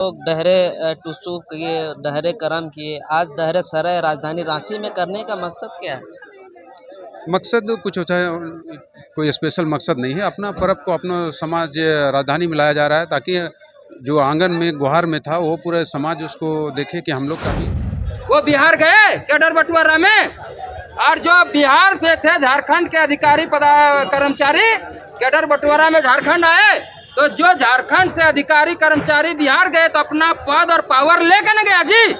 लोग डहरे टुसू किए, डहरे करम किए। आज डहरे सराय राजधानी रांची में करने का मकसद क्या है? मकसद कुछ होता है, कोई स्पेशल मकसद नहीं है। अपना पर्व को अपना समाज राजधानी में लाया जा रहा है ताकि जो आंगन में गुहार में था वो पूरे समाज उसको देखे कि हम लोग का भी। वो बिहार गए कैडर बंटवारा में, और जो बिहार में थे झारखंड के अधिकारी कर्मचारी कैडर बंटवारा में झारखंड आए, तो जो झारखंड से अधिकारी कर्मचारी बिहार गए तो अपना पद और पावर लेकर न गया जी।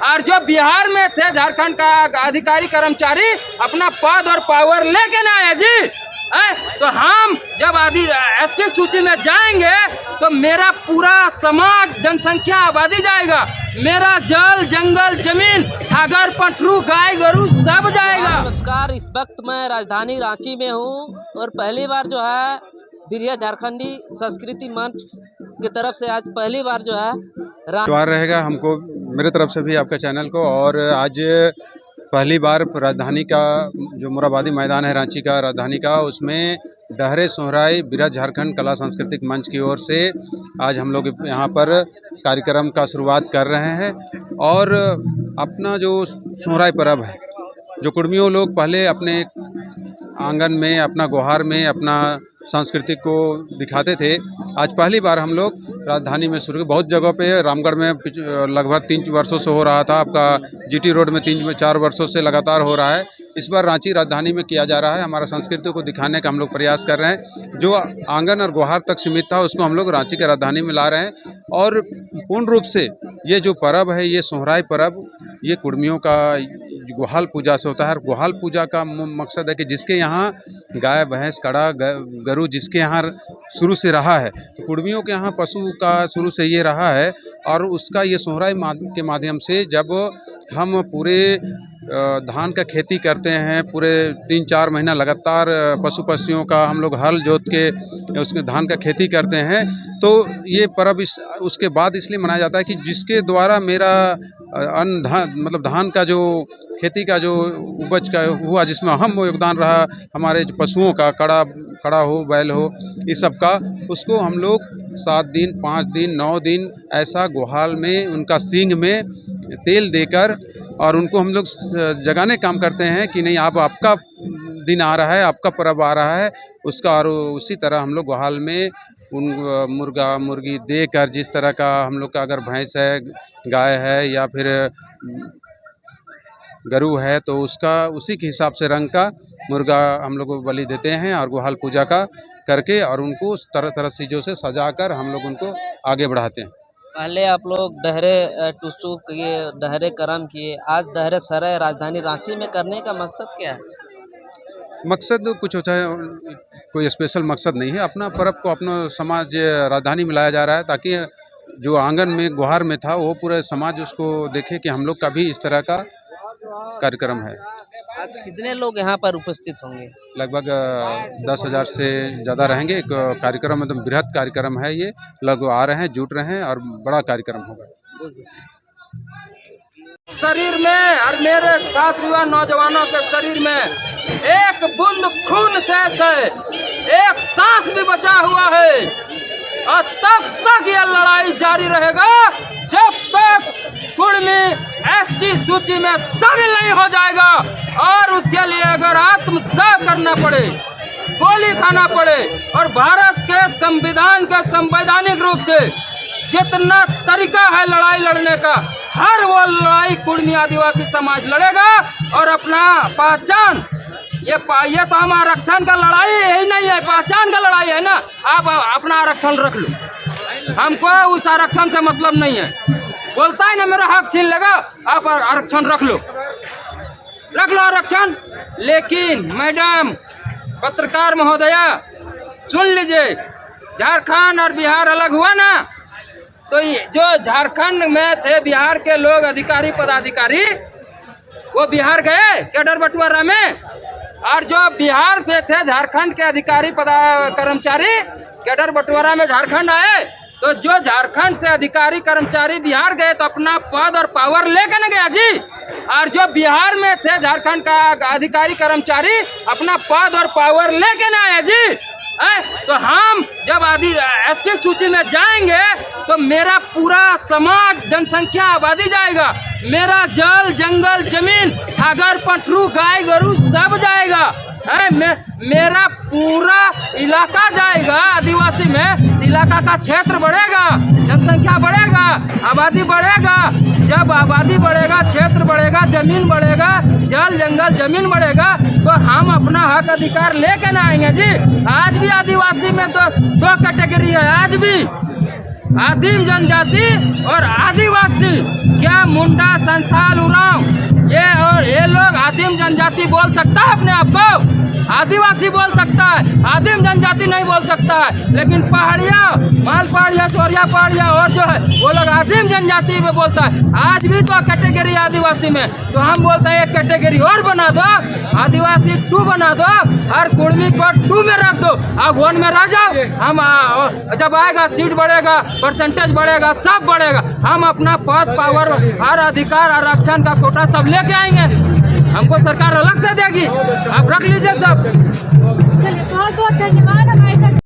और जो बिहार में थे झारखंड का अधिकारी कर्मचारी अपना पद और पावर लेके न आया जी। तो हम जब एसटी सूची में जाएंगे तो मेरा पूरा समाज जनसंख्या आबादी जाएगा, मेरा जल जंगल जमीन छागर पठरू गाय गरु सब जाएगा। नमस्कार, इस वक्त मैं राजधानी रांची में हूँ और पहली बार जो है बिरिया झारखंडी संस्कृति मंच की तरफ से आज पहली बार जो है त्योहार रहेगा हमको, मेरे तरफ से भी आपका चैनल को। और आज पहली बार राजधानी का जो मोराबादी मैदान है रांची का राजधानी का, उसमें डहरे सोहराई बिरज झारखंड कला सांस्कृतिक मंच की ओर से आज हम लोग यहाँ पर कार्यक्रम का शुरुआत कर रहे हैं। और अपना जो सोहराई पर्व है, जो कुड़मियों लोग पहले अपने आंगन में अपना गुहार में अपना सांस्कृतिक को दिखाते थे, आज पहली बार हम लोग राजधानी में शुरू। बहुत जगहों पे रामगढ़ में लगभग 3 वर्षों से हो रहा था, आपका जीटी रोड में 3-4 वर्षों से लगातार हो रहा है। इस बार रांची राजधानी में किया जा रहा है। हमारा संस्कृति को दिखाने का हम लोग प्रयास कर रहे हैं। जो आंगन और गुहार तक सीमित था उसको हम लोग रांची के राजधानी में ला रहे हैं। और पूर्ण रूप से ये जो पर्व है, ये सोहराई पर्व, ये कुड़मियों का गुहाल पूजा से होता है। और गुहाल पूजा का मकसद है कि जिसके यहाँ गाय भैंस कड़ा गरु जिसके यहाँ शुरू से रहा है, तो कुड़मियों के यहाँ पशु का शुरू से ये रहा है। और उसका ये सोहराई के माध्यम से जब हम पूरे धान का खेती करते हैं, पूरे 3-4 महीना लगातार पशु पक्षियों का हम लोग हल जोत के उसके धान का खेती करते हैं, तो ये पर्व उसके बाद इसलिए मनाया जाता है कि जिसके द्वारा मेरा अन्न धान मतलब धान का जो खेती का जो उपज का हुआ, जिसमें अहम योगदान रहा हमारे पशुओं का, कड़ा हो बैल हो, इस सब का, उसको हम लोग 7 दिन 5 दिन 9 दिन ऐसा गुहाल में उनका सींग में तेल देकर और उनको हम लोग जगाने काम करते हैं कि नहीं, अब आपका दिन आ रहा है, आपका पर्व आ रहा है उसका। और उसी तरह हम लोग गुहाल में उन मुर्गा मुर्गी देकर, जिस तरह का हम लोग का अगर भैंस है, गाय है या फिर गरु है, तो उसका उसी के हिसाब से रंग का मुर्गा हम लोग को बलि देते हैं। और गुहाल पूजा का करके और उनको तरह तरह चीज़ों से सजाकर हम लोग उनको आगे बढ़ाते हैं। पहले आप लोग डहरे टुसू किए, डहरे करम किए। आज डहरे सराय राजधानी रांची में करने का मकसद क्या है? मकसद कुछ होता है, कोई स्पेशल मकसद नहीं है। अपना पर्व को अपना समाज राजधानी में लाया जा रहा है ताकि जो आंगन में गुहार में था वो पूरे समाज उसको देखे कि हम लोग का भी इस तरह का कार्यक्रम है। आज कितने लोग यहाँ पर उपस्थित होंगे? लगभग 10,000 से ज़्यादा रहेंगे। एक कार्यक्रम मतलब बृहद कार्यक्रम है, ये लोग आ रहे हैं, जुट रहे हैं और बड़ा कार्यक्रम होगा। शरीर में और मेरे छात्र युवा नौजवानों के शरीर में एक बूंद खून शेष है, एक सांस भी बचा हुआ है। और तब तक यह लड़ाई जारी रहेगा जब तक कुड़मी एसटी सूची में शामिल नहीं हो जाएगा। और उसके लिए अगर आत्मदाह करना पड़े, गोली खाना पड़े, और भारत के संविधान के संवैधानिक रूप से जितना तरीका है लड़ाई लड़ने का, हर वो लड़ाई कुड़मी आदिवासी समाज लड़ेगा। और अपना पहचान, ये तो हम आरक्षण का लड़ाई यही नहीं है, पहचान का लड़ाई है ना। आप अपना आरक्षण रख लो, हमको उस आरक्षण से मतलब नहीं है। बोलता है ना मेरा हक छीन लेगा, आप आरक्षण रख लो आरक्षण। लेकिन मैडम पत्रकार महोदया सुन लीजिए, झारखंड और बिहार अलग हुआ ना, तो जो झारखंड में थे बिहार के लोग अधिकारी पदाधिकारी, वो बिहार गए कैडर बंटवारा में। और जो बिहार में थे झारखंड के अधिकारी कर्मचारी कैडर बंटवारा में झारखंड आए, तो जो झारखंड से अधिकारी कर्मचारी बिहार गए तो अपना पद और पावर लेकर न गया जी। और जो बिहार में थे झारखंड का अधिकारी कर्मचारी अपना पद और पावर लेकर न आया जी। तो हम जब एसटी सूची में जाएंगे तो मेरा पूरा समाज जनसंख्या आबादी जाएगा, मेरा जल जंगल जमीन छागर पटरू गाय गरू सब जाएगा, मेरा पूरा इलाका जाएगा। आदिवासी में इलाका का क्षेत्र बढ़ेगा, जनसंख्या बढ़ेगा, आबादी बढ़ेगा। जब आबादी बढ़ेगा, क्षेत्र बढ़ेगा, जमीन बढ़ेगा, जल जंगल जमीन बढ़ेगा तो हम अपना हक अधिकार लेके ना आएंगे जी। आज भी आदिवासी में तो दो कैटेगरी है, आज भी आदिम जनजाति और आदिवासी। क्या मुंडा संथाल उरांव ये लोग आदिम जनजाति बोल सकता है अपने आप को? आदिवासी बोल सकता है, आदिम जनजाति नहीं बोल सकता है। लेकिन पहाड़िया, माल पहाड़िया, सोरिया पहाड़िया और जो है वो लोग आदिम जनजाति में बोलता है। आज भी तो कैटेगरी आदिवासी में, तो हम बोलते हैं एक कैटेगरी और बना दो, आदिवासी 2 बना दो और कुर्मी को 2 में रख दो, अब 1 में रह जाओ। हम जब आएगा सीट बढ़ेगा, परसेंटेज बढ़ेगा, सब बढ़ेगा, हम अपना पद पावर और अधिकार आरक्षण का कोटा सब लेके आएंगे। हमको सरकार अलग से देगी, आप रख लीजिए सब। चलिए बहुत बहुत धन्यवाद।